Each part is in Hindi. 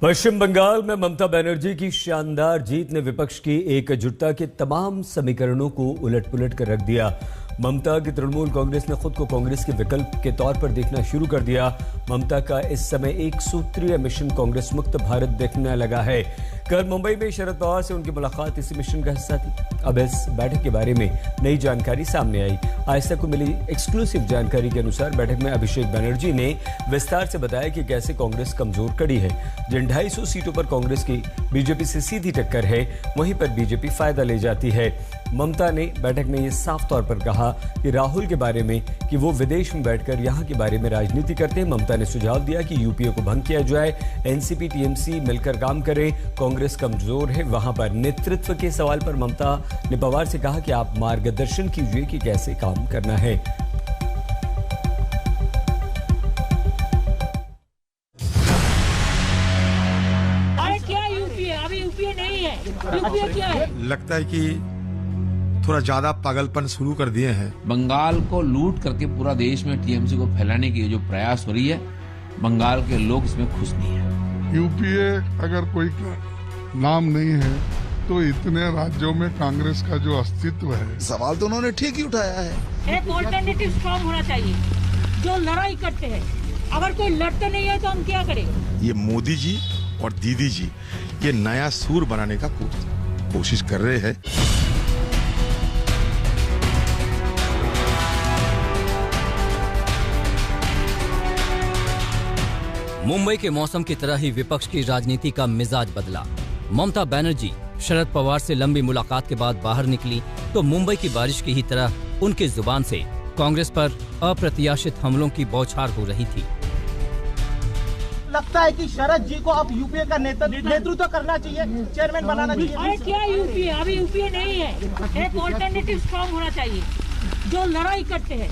पश्चिम बंगाल में ममता बनर्जी की शानदार जीत ने विपक्ष की एकजुटता के तमाम समीकरणों को उलट-पुलट कर रख दिया। ममता की तृणमूल कांग्रेस ने खुद को कांग्रेस के विकल्प के तौर पर देखना शुरू कर दिया। ममता का इस समय एक सूत्रीय मिशन कांग्रेस मुक्त भारत देखने लगा है। कल मुंबई में शरद पवार से उनकी मुलाकात इसी मिशन का हिस्सा थी। अब इस बैठक के बारे में नई जानकारी सामने आई। आज तक को मिली एक्सक्लूसिव जानकारी के अनुसार बैठक में अभिषेक बनर्जी ने विस्तार से बताया कि कैसे कांग्रेस कमजोर कड़ी है। जिन 250 सीटों पर कांग्रेस की बीजेपी से सीधी टक्कर है, वहीं पर बीजेपी फायदा ले जाती है। ममता ने बैठक में ये साफ तौर पर कहा कि राहुल के बारे में कि वो विदेश में बैठकर यहां के बारे में राजनीति करते हैं। ममता ने सुझाव दिया कि यूपीए को भंग किया जाए, एनसीपी टीएमसी मिलकर काम करें। कांग्रेस कमजोर है, वहां पर नेतृत्व के सवाल पर ममता ने पवार से कहा कि आप मार्गदर्शन कीजिए कि कैसे काम करना है। अरे क्या यूपीए? अभी यूपीए नहीं है। यूपीए क्या है? लगता है कि थोड़ा ज्यादा पागलपन शुरू कर दिए हैं। बंगाल को लूट करके पूरा देश में टीएमसी को फैलाने की जो प्रयास हो रही है, बंगाल के लोग इसमें खुश नहीं है। यूपीए अगर कोई नाम नहीं है तो इतने राज्यों में कांग्रेस का जो अस्तित्व है, सवाल तो उन्होंने ठीक ही उठाया है। एक ऑल्टरनेटिव स्ट्रॉन्ग होना चाहिए जो लड़ाई करते हैं। अगर कोई लड़ते नहीं है तो हम क्या करें? ये मोदी जी और दीदी जी ये नया सूर बनाने का कोशिश कर रहे हैं। मुंबई के मौसम की तरह ही विपक्ष की राजनीति का मिजाज बदला। ममता बनर्जी शरद पवार से लंबी मुलाकात के बाद बाहर निकली तो मुंबई की बारिश की ही तरह उनकी जुबान से कांग्रेस पर अप्रत्याशित हमलों की बौछार हो रही थी। लगता है कि शरद जी को अब यूपीए का नेतृत्व करना चाहिए, चेयरमैन बनाना चाहिए। अरे क्या यूपीए? अभी यूपीए नहीं है। एक ऑल्टरनेटिव स्ट्रॉन्ग होना चाहिए जो लड़ाई करते हैं।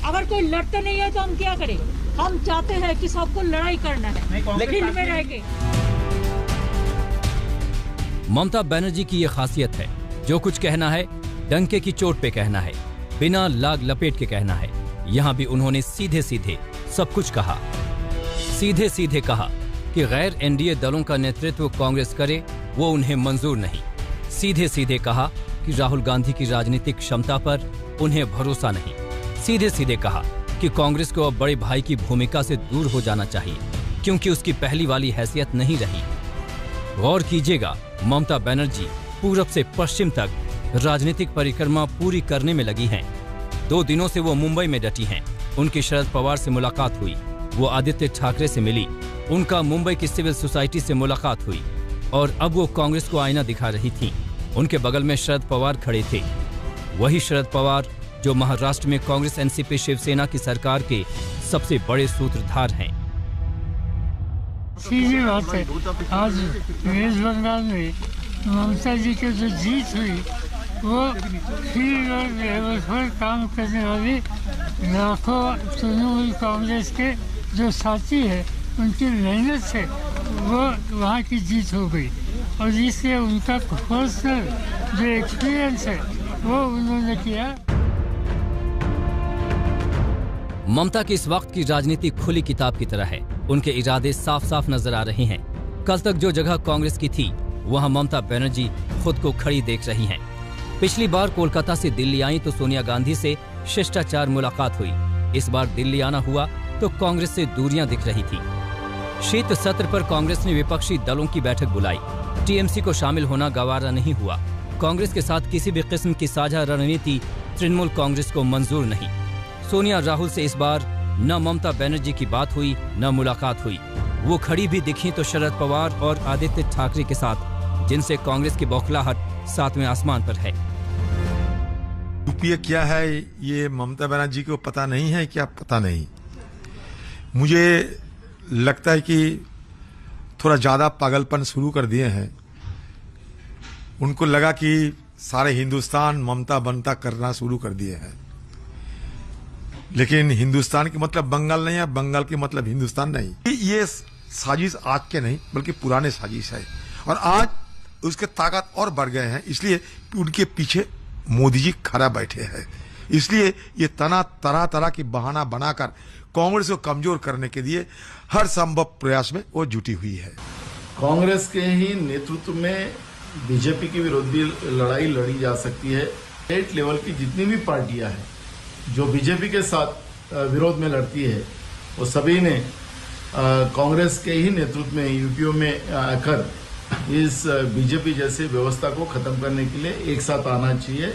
अगर कोई लड़ते नहीं है तो हम क्या करें? हम चाहते हैं कि सबको लड़ाई करना है, लेकिन में रह के। ममता बनर्जी की ये खासियत है, जो कुछ कहना है डंके की चोट पे कहना है, बिना लाग लपेट के कहना है। यहाँ भी उन्होंने सीधे सीधे सब कुछ कहा। सीधे सीधे कहा कि गैर एनडीए दलों का नेतृत्व कांग्रेस करे वो उन्हें मंजूर नहीं। सीधे सीधे कहा कि राहुल गांधी की राजनीतिक क्षमता पर उन्हें भरोसा नहीं। सीधे सीधे कहा कि कांग्रेस को अब बड़े भाई की भूमिका से दूर हो जाना चाहिए, क्योंकि उसकी पहली वाली हैसियत नहीं रही। गौर कीजिएगा, ममता बनर्जी पूरब से पश्चिम तक राजनीतिक परिक्रमा पूरी करने में लगी हैं। 2 दिनों से वो मुंबई में डटी हैं। उनकी शरद पवार से मुलाकात हुई, वो आदित्य ठाकरे से मिली, उनका मुंबई की सिविल सोसाइटी से मुलाकात हुई और अब वो कांग्रेस को आईना दिखा रही थी। उनके बगल में शरद पवार खड़े थे, वही शरद पवार जो महाराष्ट्र में कांग्रेस एनसीपी शिवसेना की सरकार के सबसे बड़े सूत्रधार हैं। सीधी बात है, आज वेस्ट बंगाल में ममता जी की जो जीत हुई वो फील्ड और लेवल पर काम करने वाले लाखों तृणमूल कांग्रेस के जो साथी है उनकी मेहनत से वो वहाँ की जीत हो गई और जिससे उनका पर्सनल जो एक्सपीरियंस है वो उन्होंने किया। ममता की इस वक्त की राजनीति खुली किताब की तरह है। उनके इरादे साफ साफ नजर आ रहे हैं। कल तक जो जगह कांग्रेस की थी वहां ममता बनर्जी खुद को खड़ी देख रही हैं। पिछली बार कोलकाता से दिल्ली आई तो सोनिया गांधी से शिष्टाचार मुलाकात हुई। इस बार दिल्ली आना हुआ तो कांग्रेस से दूरियां दिख रही थी। शीत सत्र पर कांग्रेस ने विपक्षी दलों की बैठक बुलाई। टीएमसी को शामिल होना गवारा नहीं हुआ। कांग्रेस के साथ किसी भी किस्म की साझा रणनीति तृणमूल कांग्रेस को मंजूर नहीं। सोनिया राहुल से इस बार न ममता बनर्जी की बात हुई न मुलाकात हुई। वो खड़ी भी दिखी तो शरद पवार और आदित्य ठाकरे के साथ, जिनसे कांग्रेस की बौखलाहट 7वें आसमान पर है। यूपीए क्या है ये ममता बनर्जी को पता नहीं है, क्या पता नहीं। मुझे लगता है कि थोड़ा ज्यादा पागलपन शुरू कर दिए हैं। उनको लगा कि सारे हिंदुस्तान ममता बनता करना शुरू कर दिए हैं, लेकिन हिंदुस्तान के मतलब बंगाल नहीं है, बंगाल के मतलब हिंदुस्तान नहीं। ये साजिश आज के नहीं बल्कि पुराने साजिश है और आज उसके ताकत और बढ़ गए हैं, इसलिए उनके पीछे मोदी जी खड़ा बैठे हैं। इसलिए ये तरह तरह की बहाना बनाकर कांग्रेस को कमजोर करने के लिए हर संभव प्रयास में वो जुटी हुई है। कांग्रेस के ही नेतृत्व में बीजेपी की विरोधी लड़ाई लड़ी जा सकती है। स्टेट लेवल की जितनी भी पार्टियां हैं जो बीजेपी के साथ विरोध में लड़ती है, वो सभी ने कांग्रेस के ही नेतृत्व में यूपीओ में आकर इस बीजेपी जैसी व्यवस्था को खत्म करने के लिए एक साथ आना चाहिए।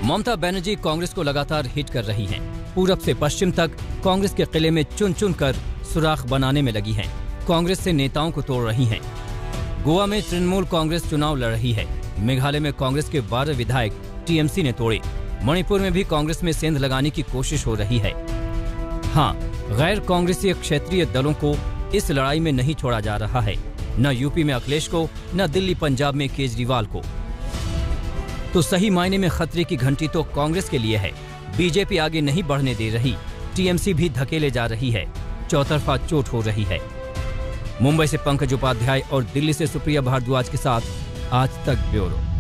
ममता बनर्जी कांग्रेस को लगातार हिट कर रही हैं। पूरब से पश्चिम तक कांग्रेस के किले में चुन चुन कर सुराख बनाने में लगी हैं। कांग्रेस से नेताओं को तोड़ रही हैं। गोवा में तृणमूल कांग्रेस चुनाव लड़ रही है। मेघालय में कांग्रेस के 12 विधायक टीएमसी ने तोड़े। मणिपुर में भी कांग्रेस में सेंध लगाने की कोशिश हो रही है। हाँ, गैर कांग्रेसी क्षेत्रीय दलों को इस लड़ाई में नहीं छोड़ा जा रहा है, न यूपी में अखिलेश को, न दिल्ली पंजाब में केजरीवाल को। तो सही मायने में खतरे की घंटी तो कांग्रेस के लिए है। बीजेपी आगे नहीं बढ़ने दे रही, टीएमसी भी धकेले जा रही है, चौतरफा चोट हो रही है। मुंबई से पंकज उपाध्याय और दिल्ली से सुप्रिया भारद्वाज के साथ आज तक ब्यूरो।